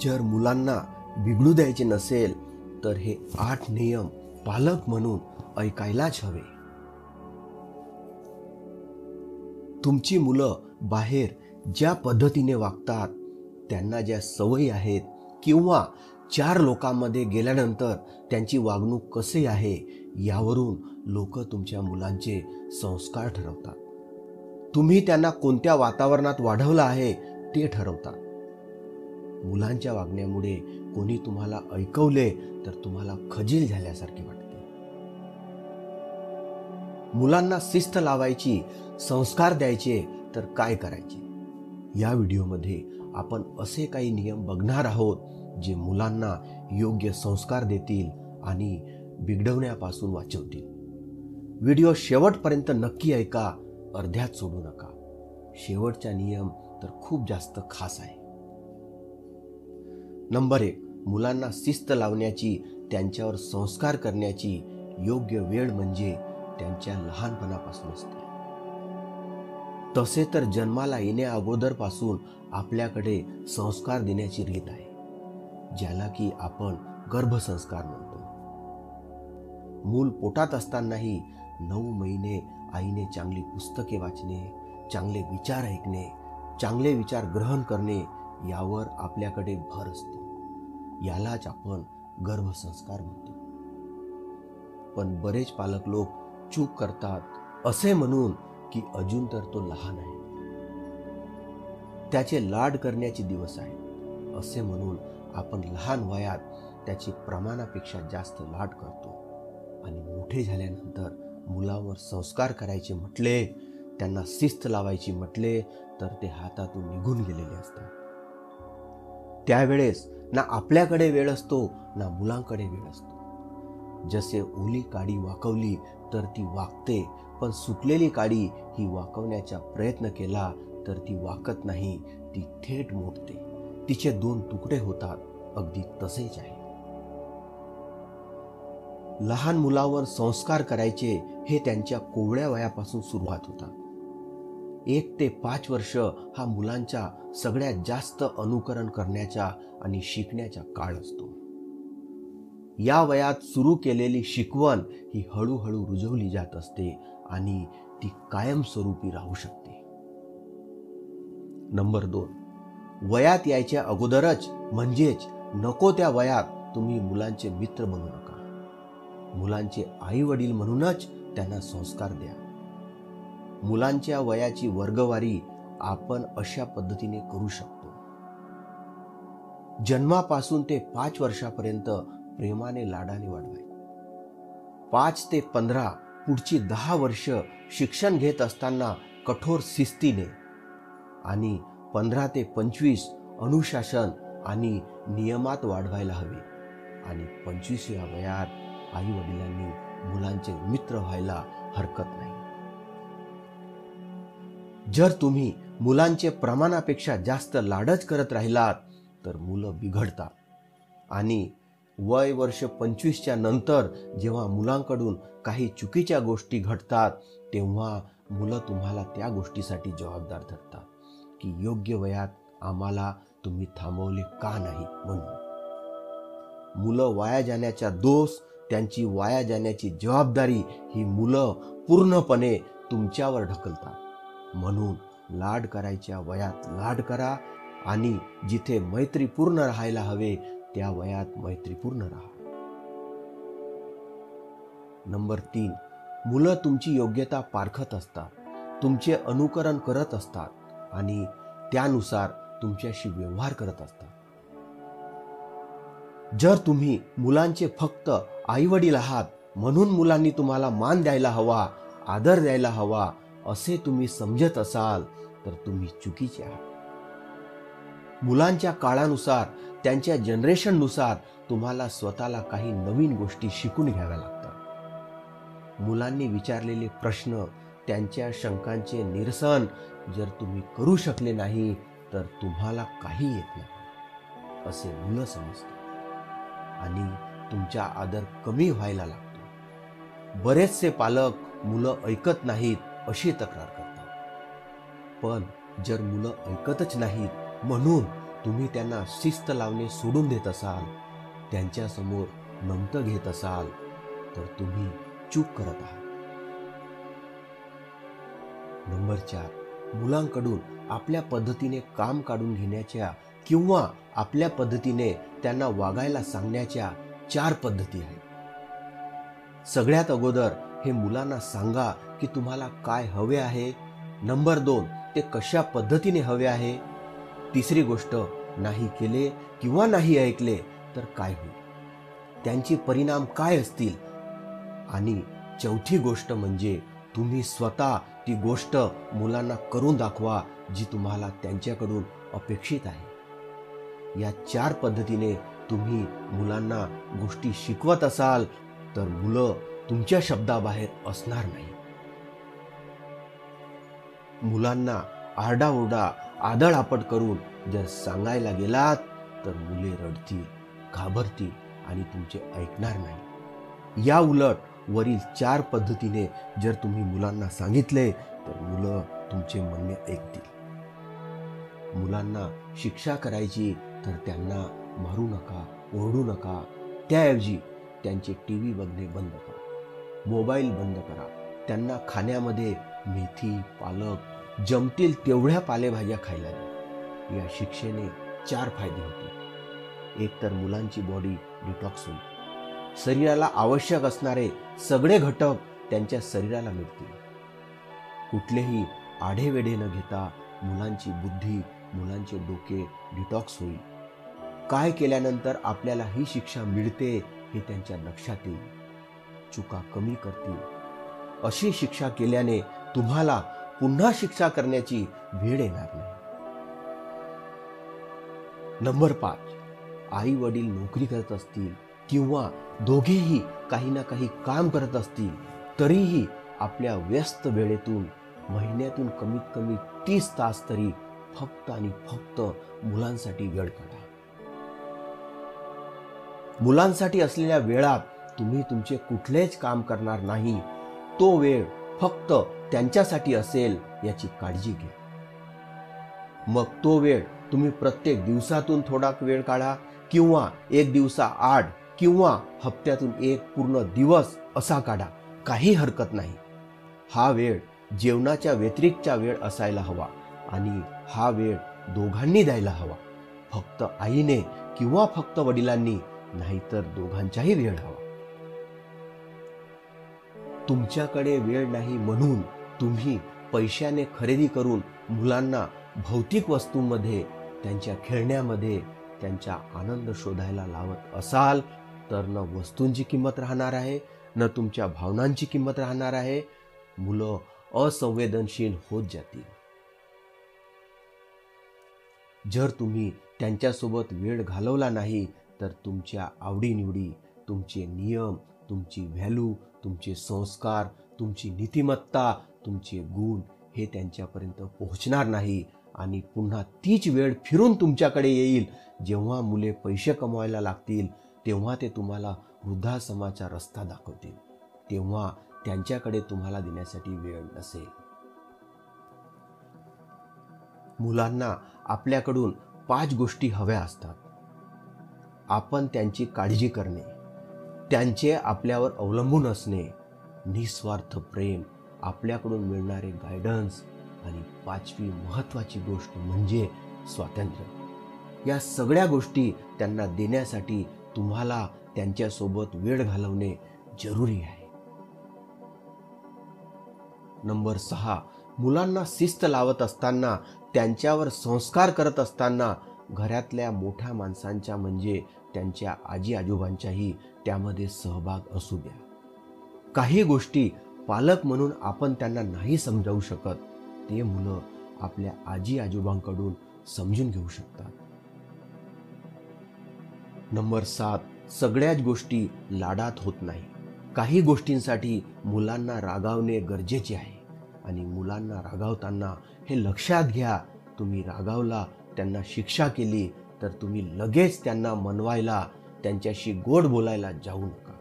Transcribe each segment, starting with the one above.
जर मुलांना बिघडू द्यायचे नसेल तर हे 8 नियम पालक म्हणून ऐकायलाच हवे. तुमची मुलं बाहेर ज्या पद्धतीने वागतात, त्यांना ज्या सवयी आहेत किंवा 4 लोकांमध्ये गेल्यानंतर त्यांची वागणूक कशी आहे, यावरून लोक तुमच्या मुलांचे संस्कार ठरवतात. तुम्ही त्यांना कोणत्या वातावरणात वाढवलं आहे ते ठरवतात. मुलांच्या वागण्यामुळे कोणी तुम्हाला ऐकवले तर तुम्हाला खजील झाल्यासारखे वाटते. मुलांना शिस्त लावायची, संस्कार द्यायचे तर काय करायचे? या व्हिडिओमध्ये आपण असे काही नियम बघणार आहोत जे मुलांना योग्य संस्कार देतील आणि बिघडवण्यापासून वाचवतील. व्हिडिओ शेवटपर्यंत नक्की ऐका, अर्ध्यात सोडू नका. शेवटचा नियम तर खूप जास्त खास आहे. नंबर 1, मुलांना शिस्त लावण्याची, त्यांच्यावर संस्कार करण्याची योग्य वेळ म्हणजे त्यांच्या लहानपणापासून असते. तसे तर जन्माला येण्या अगोदरपासून आपल्याकडे संस्कार देण्याची रीत आहे, ज्याला की आपण गर्भसंस्कार म्हणतो. मूल पोटात असतानाही 9 महिने आईने चांगली पुस्तके वाचणे, चांगले विचार ऐकणे, चांगले विचार ग्रहण करणे यावर आपल्याकडे भर असतो. यालाच आपण गर्भसंस्कार म्हणतो. पण बरेच पालक लोक चूक करतात असे म्हणून की अजून तर तो लहान आहे, त्याचे लाड करण्याचे दिवस आहेत असे म्हणून आपण लहान वयात त्याचे प्रमाणापेक्षा जास्त लाड करतो. आणि मोठे झाल्यानंतर मुलावर संस्कार करायचे म्हटले, त्यांना शिस्त लावायची म्हटले तर ते हातातून निघून गेलेले असतात. त्यावेळेस ना आपल्याकडे वेळ असतो ना मुलांकडे वेळ असतो. जसे ओली काडी वाकवली तर ती वाकते, पण सुकलेली काडी ही वाकवण्याचा प्रयत्न केला तर ती वाकत नाही, ती थेट मोडते, तिचे 2 तुकडे होतात. अगदी तसेच आहे. लहान मुलावर संस्कार करायचे हे त्यांच्या कोवळ्या वयापासून सुरुवात होतात. 1 ते 5 वर्ष हा मुलांचा सगळ्यात जास्त अनुकरण करण्याचा आणि शिकण्याचा काळ असतो. या वयात सुरू केलेली शिकवण ही हळूहळू रुजवली जात असते आणि ती कायमस्वरूपी राहू शकते. नंबर 2, वयात यायच्या अगोदरच म्हणजेच नको त्या वयात तुम्ही मुलांचे मित्र बनू नका. मुलांचे आई वडील म्हणूनच त्यांना संस्कार द्या. मुलांच्या वयाची वर्गवारी आपण अशा पद्धतीने करू शकतो. जन्मापासून ते 5 वर्षापर्यंत प्रेमाने लाडाने वाढवायचे. 5 ते 15 पुढची 10 वर्ष शिक्षण घेत असताना कठोर शिस्तीने आणि 15 ते 25 अनुशासन आणि नियमात वाढवायला हवे. आणि 25व्या वयात आई वडिलांनी मुलांचे मित्र व्हायला हरकत नाही. जर तुम्ही मुलांचे प्रमाणापेक्षा जास्त लाडच करत राहिलात तर मुलं बिघडतात. आणि वय वर्ष 25च्या नंतर जेव्हा मुलांकडून काही चुकीच्या गोष्टी घडतात तेव्हा मुलं तुम्हाला त्या गोष्टीसाठी जबाबदार धरतात की योग्य वयात आम्हाला तुम्ही थांबवले का नाही म्हणून. मुलं वाया जाण्याचा दोष, त्यांची वाया जाण्याची जबाबदारी ही मुलं पूर्णपणे तुमच्यावर ढकलतात. म्हणून लाड करायच्या वयात लाड करा आणि जिथे मैत्रीपूर्ण राहायला हवे त्या वयात मैत्रीपूर्ण राहा. नंबर 3, मुलं तुमची योग्यता पारखत असतात, तुमचे अनुकरण करत असतात आणि त्यानुसार तुमच्याशी व्यवहार करत असतात. जर तुम्ही मुलांचे फक्त आई वडील आहात म्हणून मुलांनी तुम्हाला मान द्यायला हवा, आदर द्यायला हवा असे तुम्ही समजत असाल तर तुम्ही चुकीचे आहात. मुलांच्या काळानुसार, त्यांच्या जनरेशननुसार तुम्हाला स्वतःला काही नवीन गोष्टी शिकून घ्याव्या लागतात. मुलांनी विचारलेले प्रश्न, त्यांच्या शंकांचे निरसन जर तुम्ही करू शकले नाही तर तुम्हाला काही येत नाही असे मुलं समजतात आणि तुमचा आदर कमी व्हायला लागतो. बरेचसे पालक मुलं ऐकत नाहीत अशी तक्रार करतात. पण जर मुलं ऐकतच नाहीत म्हणून तुम्ही त्यांना शिस्त लावणे सोडून देत असाल, त्यांच्यासमोर नमतं घेत असाल, तर तुम्ही चूक करत आहात. नंबर 4, मुलांकडून आपल्या पद्धतीने काम काढून घेण्याच्या किंवा आपल्या पद्धतीने त्यांना वागायला सांगण्याच्या 4 पद्धती आहेत. सगळ्यात अगोदर हे मुलांना सांगा की तुम्हाला काय हवे आहे. नंबर 2, ते कशा पद्धतीने हवे आहे. तिसरी गोष्ट, नाही केले किंवा नाही ऐकले तर काय होईल, त्यांचे परिणाम काय असतील. आणि चौथी गोष्ट म्हणजे तुम्ही स्वतः ती गोष्ट मुलांना करून दाखवा जी तुम्हाला त्यांच्याकडून अपेक्षित आहे. या 4 पद्धतीने तुम्ही मुलांना गोष्टी शिकवत असाल तर मुलं तुमच्या शब्दाबाहेर असणार नाही. मुलांना आरडाओरडा, आदळआपट करून जर सांगायला गेलात तर मुले रडतील, घाबरतील आणि तुमचे ऐकणार नाही. या उलट वरील 4 पद्धतीने जर तुम्ही मुलांना सांगितले तर मुलं तुमचे म्हणणे ऐकतील. मुलांना शिक्षा करायची तर त्यांना मारू नका, ओरडू नका. त्याऐवजी त्यांचे टीव्ही बघणे बंद करा, मोबाईल बंद करा. त्यांना खाण्यामध्ये मेथी, पालक, जमतील तेवढ्या पालेभाज्या खायला द्या. या शिक्षेने 4 फायदे होतील. एक तर मुलांची बॉडी डिटॉक्स होईल. शरीराला आवश्यक असणारे सगळे घटक त्यांच्या शरीराला मिळतील. कुठलेही आढेवेढे न घेता मुलांची बुद्धी, मुलांचे डोके डिटॉक्स होईल. काय केल्यानंतर आपल्याला ही शिक्षा मिळते हे त्यांच्या लक्षात येईल. चुका कमी करतील. अशी शिक्षा केल्याने तुम्हाला पुन्हा शिक्षा करण्याची वेळ येणार नाही. नंबर 5, आई वडील नोकरी करत असतील किंवा दोघेही काही ना काही काम करत असतील तरीही आपल्या व्यस्त वेळेतून महिन्यातून कमीत कमी 30 तास तरी फक्त आणि फक्त मुलांसाठी वेळ काढा. मुलांसाठी असलेल्या वेळात तुम्ही तुमचे कुठलेच काम करणार नाही. तो वेळ फक्त त्यांच्यासाठी असेल याची काळजी घ्या. मग तो वेळ तुम्ही प्रत्येक दिवसातून थोडा वेळ काढा किंवा एक दिवसाआड किंवा हप्त्यातून एक पूर्ण दिवस असा काढा, काही हरकत नाही. हा वेळ जेवणाच्या व्यतिरिक्तचा वेळ असायला हवा आणि हा वेळ दोघांनी द्यायला हवा. फक्त आईने किंवा फक्त वडिलांनी, नाहीतर दोघांचाही वेळ हवा. तुमच्याकडे वेळ नाही म्हणून तुम्ही पैशाने खरेदी करून मुलांना भौतिक वस्तूंमध्ये, त्यांच्या खेळण्यामध्ये त्यांचा आनंद शोधायला लावत असाल तर न वस्तूंची किंमत राहणार आहे, न तुमच्या भावनांची किंमत राहणार आहे. मुलं असंवेदनशील होत जातील. जर तुम्ही त्यांच्यासोबत वेळ घालवला नाही तर तुमच्या आवडीनिवडी, तुमचे नियम, तुमची व्हॅल्यू, तुमचे संस्कार, तुमची नीतिमत्ता, तुमचे गुण हे त्यांच्यापर्यंत पोहोचणार नाही आणि पुन्हा तीच वेळ फिरून तुमच्याकडे येईल. जेव्हा मुले पैसे कमवायला लागतील तेव्हा ते तुम्हाला वृद्धाश्रमाचा रस्ता दाखवतील. तेव्हा त्यांच्याकडे तुम्हाला देण्यासाठी वेळ नसेल. मुलांना आपल्याकडून 5 गोष्टी हव्या असतात. आपण त्यांची काळजी करणे, त्यांचे आपल्यावर अवलंबून असणे, निस्वार्थ प्रेम, आपल्याकडून मिळणारे गायडन्स आणि 5वी महत्त्वाची गोष्ट म्हणजे स्वातंत्र्य. या सगळ्या गोष्टी त्यांना देण्यासाठी तुम्हाला त्यांच्यासोबत वेळ घालवणे जरुरी आहे. नंबर 6, मुलांना शिस्त लावत असताना, त्यांच्यावर संस्कार करत असताना घरातल्या मोठ्या माणसांच्या म्हणजे त्यांच्या आजी आजोबांचाही त्यामध्ये सहभाग असू द्या. काही गोष्टी पालक म्हणून आपण त्यांना नाही समजावू शकत, ते मुलं आपल्या आजी आजोबांकडून समजून घेऊ शकतात. नंबर 7, सगळ्याच गोष्टी लाडात होत नाही. काही गोष्टींसाठी मुलांना रागावणे गरजेचे आहे आणि मुलांना रागावताना हे लक्षात घ्या, तुम्ही रागावला, त्यांना शिक्षा केली तर तुम्ही लगेच त्यांना मनवायला, त्यांच्याशी गोड बोलायला जाऊ नका.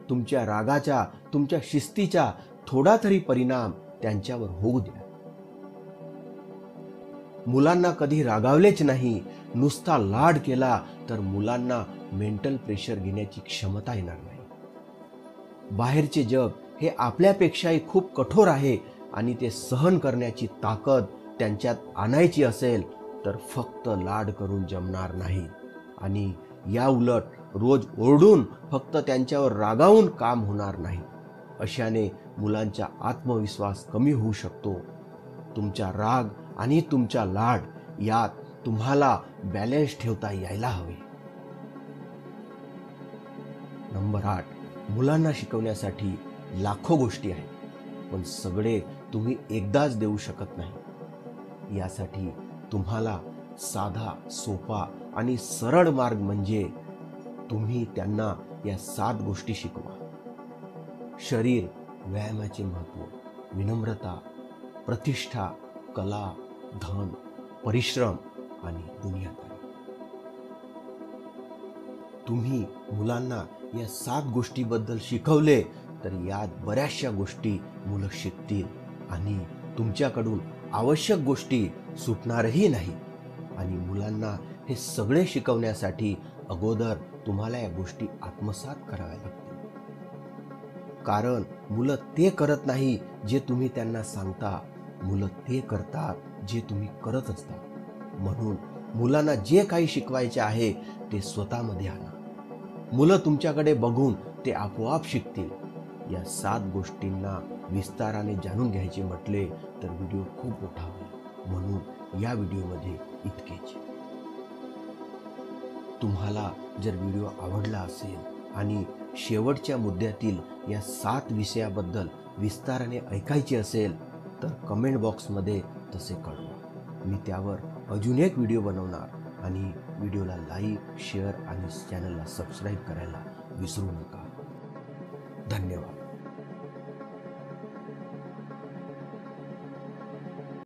तुमच्या रागाचा, तुमच्या शिस्तीचा थोडा तरी परिणाम त्यांच्यावर होऊ द्या. मुलांना कधी रागावलेच नाही, नुसता लाड केला तर मुलांना मेंटल प्रेशर घेण्याची क्षमता येणार नाही. बाहेरचे जग हे आपल्यापेक्षाही खूप कठोर आहे आणि ते सहन करण्याची ताकद त्यांच्यात आणायची असेल तर फक्त लाड करून जमणार नाही. आणि या उलट रोज ओरडून फक्त त्यांच्यावर रागावून काम होणार नाही. अशाने मुलांचा आत्मविश्वास कमी होऊ शकतो. तुमचा राग आणि तुमचा लाड यात तुम्हाला बॅलन्स ठेवता यायला हवे. नंबर 8, मुलांना शिकवण्यासाठी लाखो गोष्टी आहेत, पण सगळे तुम्ही एकदाच देऊ शकत नाही. यासाठी तुम्हाला साधा, सोपा आणि सरळ मार्ग म्हणजे तुम्ही त्यांना या 7 गोष्टी शिकवा. शरीर, व्यायामाचे महत्त्व, विनम्रता, प्रतिष्ठा, कला, धन, परिश्रम आणि दुनियादारी. तुम्ही मुलांना या 7 गोष्टीबद्दल शिकवले तर यात बऱ्याचशा गोष्टी मुलं शिकतील आणि तुमच्याकडून आवश्यक गोष्टी सुटणारही नाही. आणि मुलांना हे सगळे शिकवण्यासाठी अगोदर तुम्हाला या गोष्टी आत्मसात कराव्या लागतील. कारण मुलं ते करत नाही जे तुम्ही त्यांना सांगता, मुलं ते करतात जे तुम्ही करत असता. म्हणून मुलांना जे काही शिकवायचे आहे ते स्वतःमध्ये आणा. मुलं तुमच्याकडे बघून ते आपोआप शिकतील. या 7 गोष्टींना विस्ताराने जाणून घ्यायचे म्हटले तर व्हिडिओ खूप मोठा होईल. म्हणून या व्हिडिओमध्ये इतकेच. तुम्हाला जर व्हिडिओ आवडला असेल आणि शेवटच्या मुद्द्यातील या 7 विषयाबद्दल विस्ताराने ऐकायचे असेल तर कमेंट बॉक्समध्ये तसे कळवा. मी त्यावर अजून एक व्हिडिओ बनवणार. आणि व्हिडिओला लाईक, शेअर आणि चॅनलला सबस्क्राईब करायला विसरू नका. धन्यवाद.